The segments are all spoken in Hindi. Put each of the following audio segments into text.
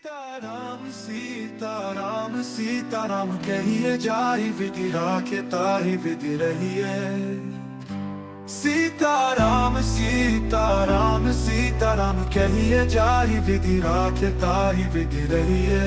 सीताराम सीताराम सीताराम कहिए जाहि विधि राखे ताहि विधि रहिए। सीताराम सीताराम सीताराम कहिए जाहि विधि राखे ताहि विधि रहिए।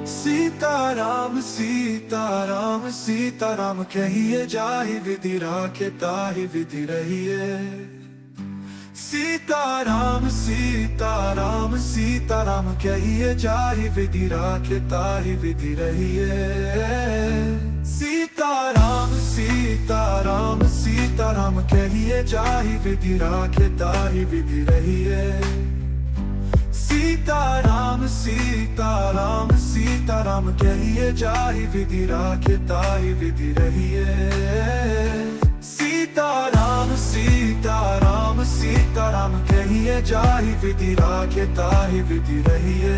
सीताराम सीताराम सीताराम कहिए जाहि विधि राखे ताहि विधि रहिए। सीताराम सीताराम सीताराम कहिए जाहि विधि राखे ताहि विधि रहिए। सीताराम सीताराम सीताराम कहिए जाहि विधि राखे ताहि विधि रहिए। सीताराम सीताराम सीताराम कहिए जाहि विधि राखे ताहि विधि रहिए। सीताराम सीताराम सीताराम कहिए जाहि विधि राखे ताहि विधि रहिए।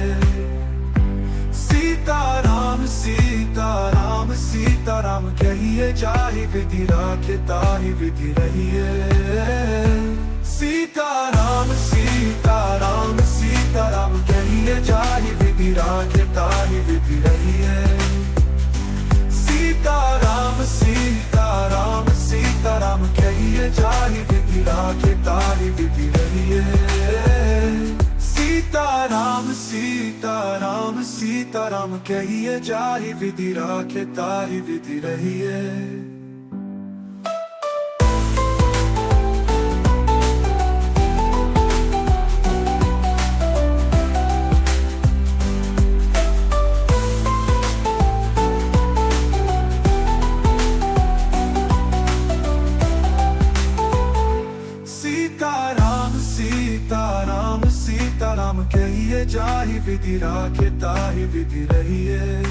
सीताराम सीताराम सीताराम कहिए जाहि विधि राखे ताहि विधि रहिए। सीताराम सीताराम सीताराम कहिए जाहि विधि राखे ताहि विधि रहिए। सीताराम सीताराम सीताराम कहिए जाहि विधि राखे ताहि विधि रहिए। सीताराम सीताराम सीताराम कहिए जाहि विधि राखे ताहि विधि रहिए। सीताराम सीताराम सीताराम कहिए जाहि विधि राखे ताहि विधि रहिए।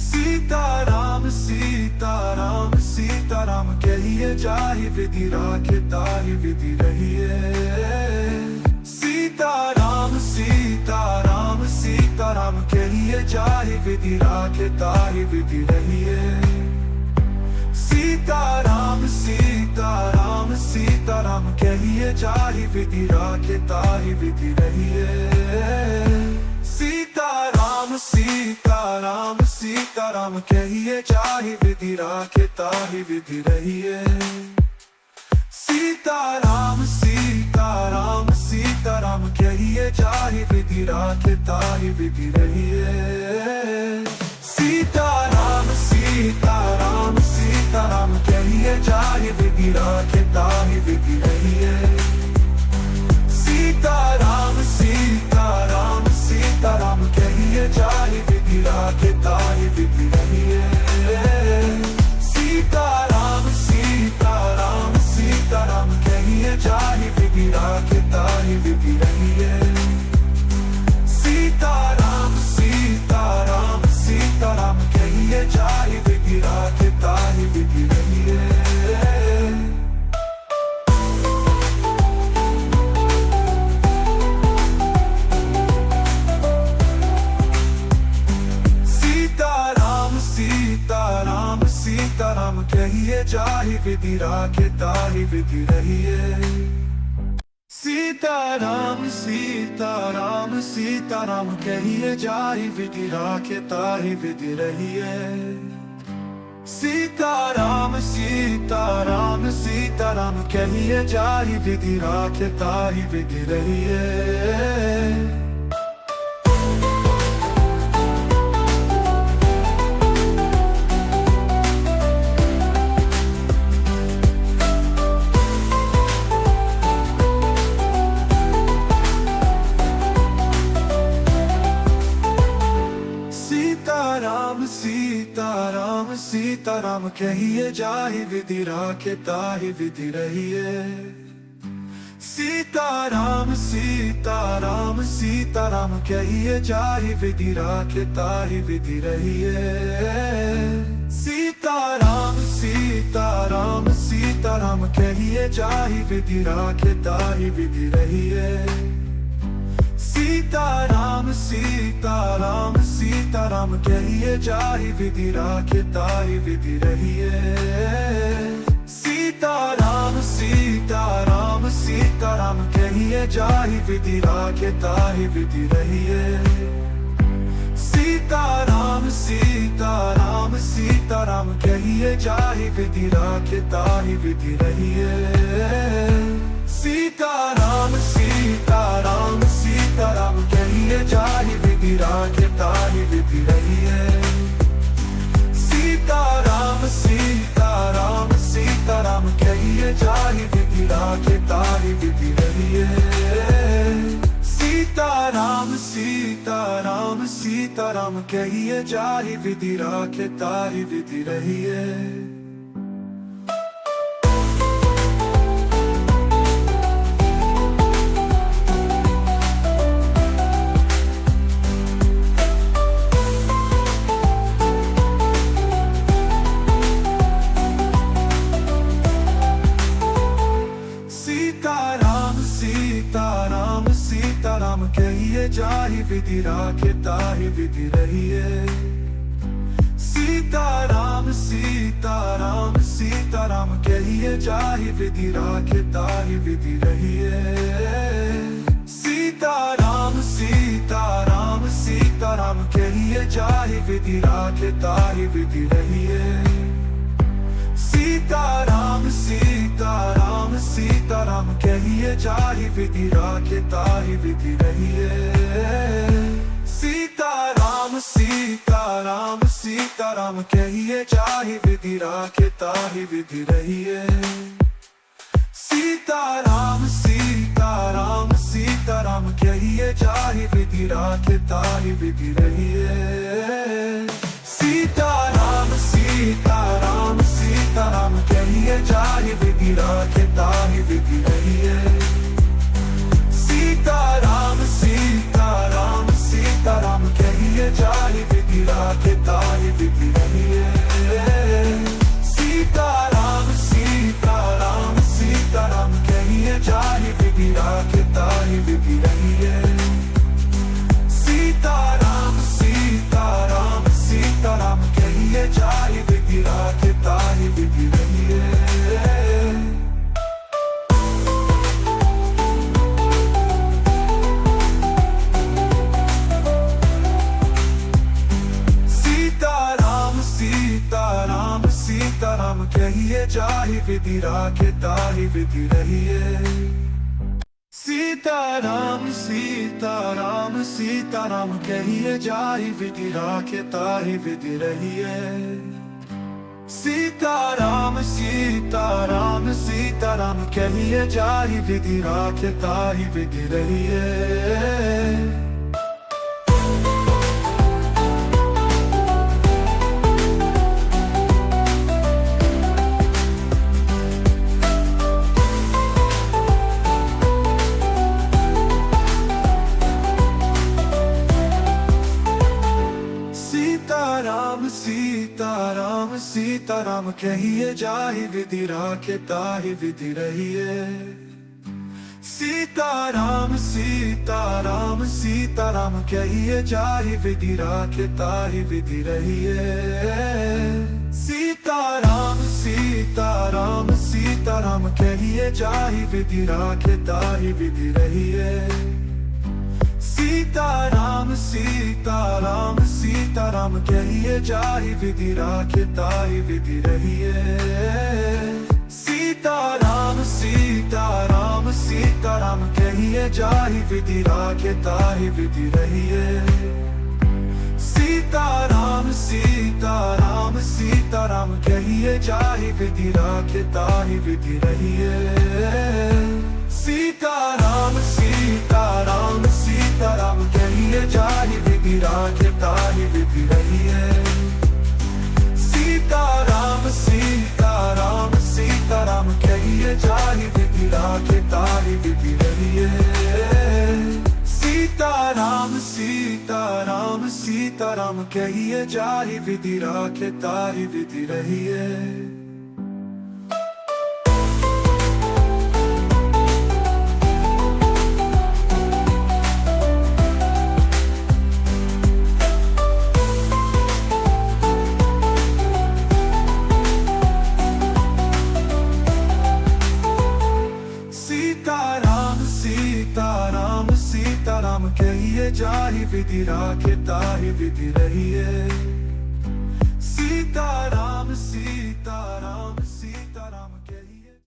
सीताराम सीताराम सीताराम कहिए जाहि विधि राखे ताहि विधि रहिए। सीताराम सीताराम सीताराम कहिए जाहि विधि राखे ताहि विधि रहिए। सीताराम सीताराम सीताराम कहिए जाहि विधि राखे ताहि विधि रहिए। सीताराम सीताराम सीताराम कहिए जाहि विधि राखे ताहि विधि रहिए। सीताराम सीताराम सीताराम कहिए जाहि विधि राखे ताहि विधि रहिए। सीताराम सीताराम सीताराम कहिए जाहि विधि राखे ताहि विधि रहिए। सीताराम सीताराम सीताराम कहिए जाहि विधि राखे ताहि विधि रहिए। सीताराम सीताराम सीताराम कहिए जाहि विधि राखे ताहि विधि रहिए। सीताराम सीताराम सीताराम कहिए जाहि विधि राखे ताहि विधि रहिए। सीताराम सीताराम सीताराम कहिए जाहि विधि राखे ताहि विधि रहिए। सीताराम सीताराम सीताराम कहिए जाहि विधि राखे ताहि विधि रहिए। सीताराम सीताराम सीताराम कहिए जाहि विधि राखे ताहि विधि रहिए। सीताराम सीताराम सीताराम कहिए जाहि विधि राखे ताहि विधि रहिए। सीताराम सीताराम सीताराम कहिए जाहि विधि राखे ताहि विधि रहिए। सीताराम सीताराम सीताराम सीताराम कहिए जाहि विधि राखे ताहि विधि रहिए। सीताराम सीताराम सीताराम कहिए जाहि विधि राखे ताहि विधि रहिए। सीताराम सीताराम सीताराम कहिए जाहि विधि राखे ताहि विधि रहिए। सीताराम सीताराम सीताराम कहिए जाहि विधि राखे ताहि विधि रहिए। सीताराम सीताराम सीताराम कहिए जाहि विधि राखे ताहि विधि रहिए। सीताराम सीताराम सीताराम कहिए जाहि विधि राखे ताहि विधि रहिए। सीताराम सीताराम सीताराम कहिए जाहि विधि राखे ताहि विधि रहिए। सीताराम सीताराम कहिए जाहि विधि राखे ताहि विधि रहिए। सीताराम सीताराम सीताराम कहिए जाहि विधि राखे ताहि विधि रहिए। सीताराम सीताराम सीताराम कहिए जाहि विधि राखे ताहि विधि रहिए। सीताराम सीताराम सीताराम कहिए जाहि विधि राखे ताहि विधि रहिए। सीताराम सीताराम सीताराम कहिए जाहि विधि राखे ताहि विधि रहिए। सीताराम सीताराम सीताराम कहिए जाहि विधि राखे ताहि विधि रहिए। सीताराम सीताराम सीताराम कहिए जाहि विधि राखे ताहि विधि रहिए। सीताराम सीताराम सीताराम कहिए जाहि विधि राखे ताहि विधि रहिए। सीताराम सीताराम सीताराम कहिए जाहि विधि राखे ताहि विधि रहिए। सीताराम सीताराम सीताराम कहिए जाहि विधि राखे ताहि विधि रहिए। सीताराम सीताराम सीताराम कहिए जाहि विधि राखे ताहि विधि रहिए। सीताराम सीताराम सीताराम कहिए जाहि विधि राखे ताहि विधि रहिए। सीताराम सीताराम सीताराम कहिए जाहि विधि राखे ताहि विधि रहिए। सीताराम सीताराम सीताराम कहिए जाहि विधि राखे ताहि विधि रहिए। सीताराम सीताराम सीताराम कहिए जाहि विधि राखे ताहि विधि रहिए। सीताराम सीताराम सीताराम कहिए जाहि विधि राखे ताहि विधि रहिए। सीताराम सीताराम सीताराम कहिए जाहि विधि राखे ताहि विधि रहिए। सीताराम सीताराम सीताराम कहिए जाहि विधि राखे ताहि विधि रहिए। सीताराम सीताराम सीताराम कहिए जाहि विधि राखे ताहि विधि रहिए। सीताराम सीताराम सीताराम कहिए जाहि विधि राखे ताहि विधि रहिए। सीताराम सीताराम सीताराम कहिए जाहि विधि राखे ताहि विधि रहिए। सीताराम सीताराम सीताराम कहिए जाहि विधि राखे ताहि विधि रहिए। कहिए जाहि विधि राखे ताहि विधि रहिए।